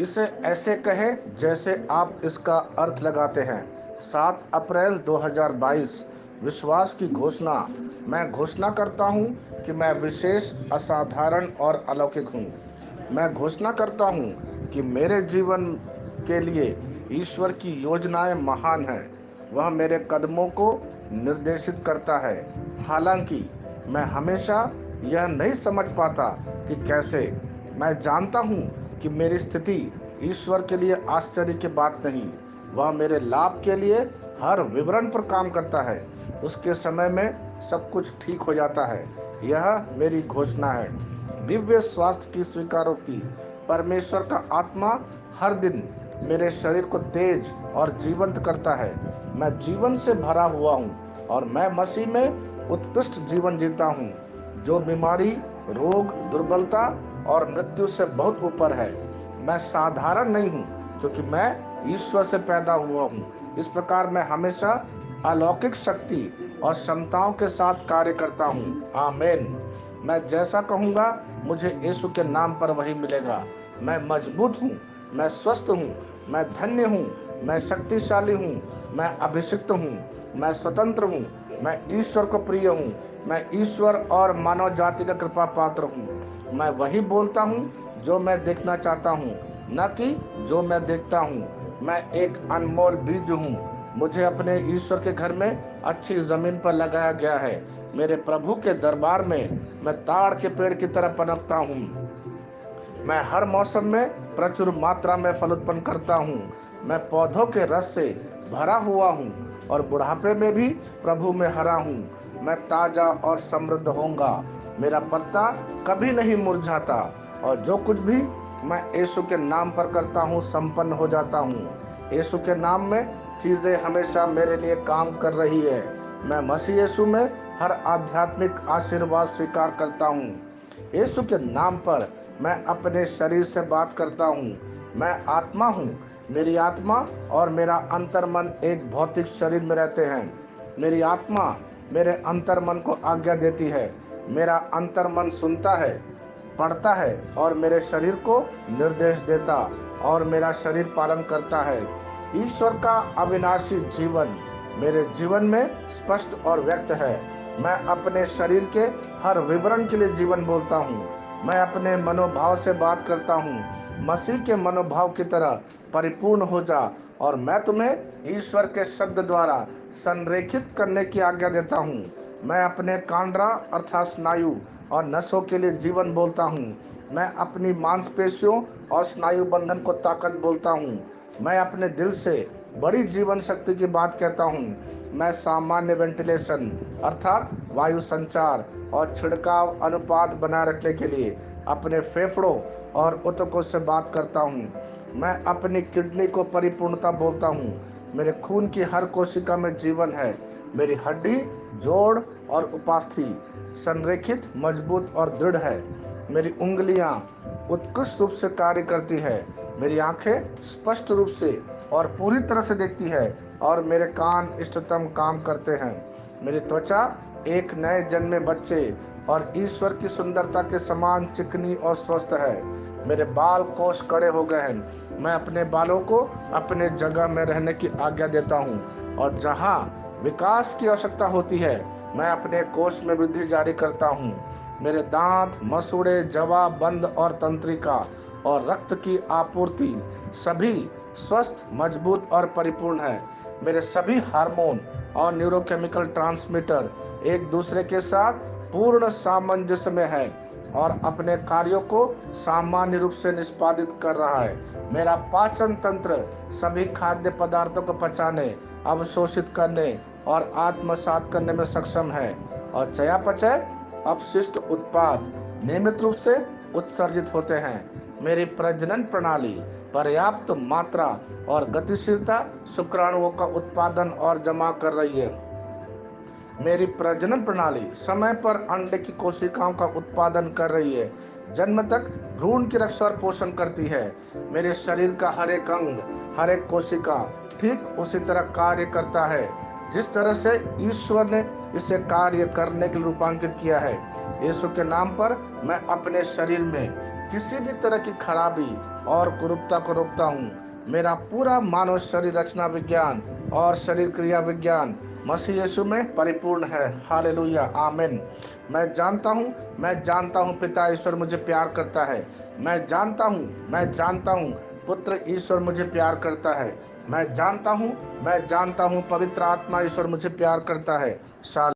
इसे ऐसे कहें जैसे आप इसका अर्थ लगाते हैं। 7 अप्रैल 2022। विश्वास की घोषणा। मैं घोषणा करता हूं कि मैं विशेष, असाधारण और अलौकिक हूं। मैं घोषणा करता हूं कि मेरे जीवन के लिए ईश्वर की योजनाएं महान हैं। वह मेरे कदमों को निर्देशित करता है। हालांकि मैं हमेशा यह नहीं समझ पाता कि कैसे। मैं जानता हूं कि मेरी स्थिति ईश्वर के लिए आश्चर्य की बात नहीं। वह मेरे लाभ के लिए हर विवरण पर काम करता है। उसके समय में सब कुछ ठीक हो जाता है। यह मेरी घोषणा है। दिव्य स्वास्थ्य की स्वीकारोक्ति। परमेश्वर का आत्मा हर दिन मेरे शरीर को तेज और जीवंत करता है। मैं जीवन से भरा हुआ हूँ और मैं मसीह में उत्कृष्ट जीवन जीता हूँ, जो बीमारी, रोग, दुर्बलता और मृत्यु से बहुत ऊपर है। मैं साधारण नहीं हूँ क्योंकि मैं ईश्वर से पैदा हुआ हूँ। इस प्रकार मैं हमेशा अलौकिक शक्ति और क्षमताओं के साथ कार्य करता हूँ। आमीन। मैं जैसा कहूँगा मुझे यीशु के नाम पर वही मिलेगा। मैं मजबूत हूँ, मैं स्वस्थ हूँ, मैं धन्य हूँ, मैं शक्तिशाली हूँ, मैं अभिषिक्त हूँ, मैं स्वतंत्र हूँ, मैं ईश्वर को प्रिय हूँ, मैं ईश्वर और मानव जाति का कृपा पात्र हूँ। मैं वही बोलता हूँ जो मैं देखना चाहता हूँ, न कि जो मैं देखता हूँ। मैं एक अनमोल बीज हूँ। मुझे अपने ईश्वर के घर में अच्छी जमीन पर लगाया गया है। मेरे प्रभु के दरबार में मैं ताड़ के पेड़ की तरह पनपता हूँ। मैं हर मौसम में प्रचुर मात्रा में फल उत्पन्न करता हूँ। मैं पौधों के रस से भरा हुआ हूँ और बुढ़ापे में भी प्रभु में हरा हूँ। मैं ताजा और समृद्ध होऊंगा। मेरा पत्ता कभी नहीं मुरझाता और जो कुछ भी मैं यीशु के नाम पर करता हूँ संपन्न हो जाता हूँ। यीशु के नाम में चीजें हमेशा मेरे लिए काम कर रही है। मैं मसीह यीशु में हर आध्यात्मिक आशीर्वाद स्वीकार करता हूँ। यीशु के नाम पर मैं अपने शरीर से बात करता हूँ। मैं आत्मा हूँ। मेरी आत्मा और मेरा अंतर्मन एक भौतिक शरीर में रहते हैं। मेरी आत्मा मेरे अंतर्मन को आज्ञा देती है। मेरा अंतर्मन सुनता है, पढ़ता है और मेरे शरीर को निर्देश देता और मेरा शरीर पालन करता है। ईश्वर का अविनाशी जीवन मेरे जीवन में स्पष्ट और व्यक्त है। मैं अपने शरीर के हर विवरण के लिए जीवन बोलता हूँ। मैं अपने मनोभाव से बात करता हूँ। मसीह के मनोभाव की तरह परिपूर्ण हो जा और मैं तुम्हें ईश्वर के शब्द द्वारा संरेखित करने की आज्ञा देता हूँ। मैं अपने कांड्रा अर्थात स्नायु और नसों के लिए जीवन बोलता हूँ। मैं अपनी मांसपेशियों और स्नायु बंधन को ताकत बोलता हूँ। मैं अपने दिल से बड़ी जीवन शक्ति की बात कहता हूँ। मैं सामान्य वेंटिलेशन अर्थात वायु संचार और छिड़काव अनुपात बनाए रखने के लिए अपने फेफड़ों और ऊतकों से बात करता हूँ। मैं अपनी किडनी को परिपूर्णता बोलता हूँ। मेरे खून की हर कोशिका में जीवन है। मेरी हड्डी, जोड़ और उपास्थि संरेखित, मजबूत और दृढ़ है। मेरी उंगलियां उत्कृष्ट रूप से कार्य करती है। मेरी आंखें स्पष्ट रूप से और पूरी तरह से देखती है और मेरे कान इष्टतम काम करते हैं। मेरी त्वचा एक नए जन्मे बच्चे और ईश्वर की सुंदरता के समान चिकनी और स्वस्थ है। मेरे बाल कोष कड़े हो गए हैं। मैं अपने बालों को अपने जगह में रहने की आज्ञा देता हूँ और जहाँ विकास की आवश्यकता होती है मैं अपने कोष में वृद्धि जारी करता हूँ। मेरे दांत, मसूड़े, जवा, बंद और तंत्रिका और रक्त की आपूर्ति सभी स्वस्थ, मजबूत और परिपूर्ण है। मेरे सभी हार्मोन और न्यूरोकेमिकल ट्रांसमीटर एक दूसरे के साथ पूर्ण सामंजस्य में है और अपने कार्यों को सामान्य रूप से निष्पादित कर रहा है। मेरा पाचन तंत्र सभी खाद्य पदार्थों को पचाने, अवशोषित करने और आत्मसात करने में सक्षम है और चयापचय अपशिष्ट उत्पाद नियमित रूप से उत्सर्जित होते हैं। मेरी प्रजनन प्रणाली पर्याप्त मात्रा और गतिशीलता शुक्राणुओं का उत्पादन और जमा कर रही है। मेरी प्रजनन प्रणाली समय पर अंडे की कोशिकाओं का उत्पादन कर रही है। जन्म तक भ्रूण की रक्षा और पोषण करती है। मेरे शरीर का हर एक अंग, हर एक कोशिका ठीक उसी तरह कार्य करता है जिस तरह से ईश्वर ने इसे कार्य करने के लिए रूपांकित किया है। यीशु के नाम पर मैं अपने शरीर में किसी भी तरह की खराबी और कुरूपता को रोकता हूँ। मेरा पूरा मानव शरीर रचना विज्ञान और शरीर क्रिया विज्ञान मसीह यीशु में परिपूर्ण है। हालेलुया, आमीन। मैं जानता हूँ पिता ईश्वर मुझे प्यार करता है। मैं जानता हूँ पुत्र ईश्वर मुझे प्यार करता है। मैं जानता हूँ पवित्र आत्मा ईश्वर मुझे प्यार करता है।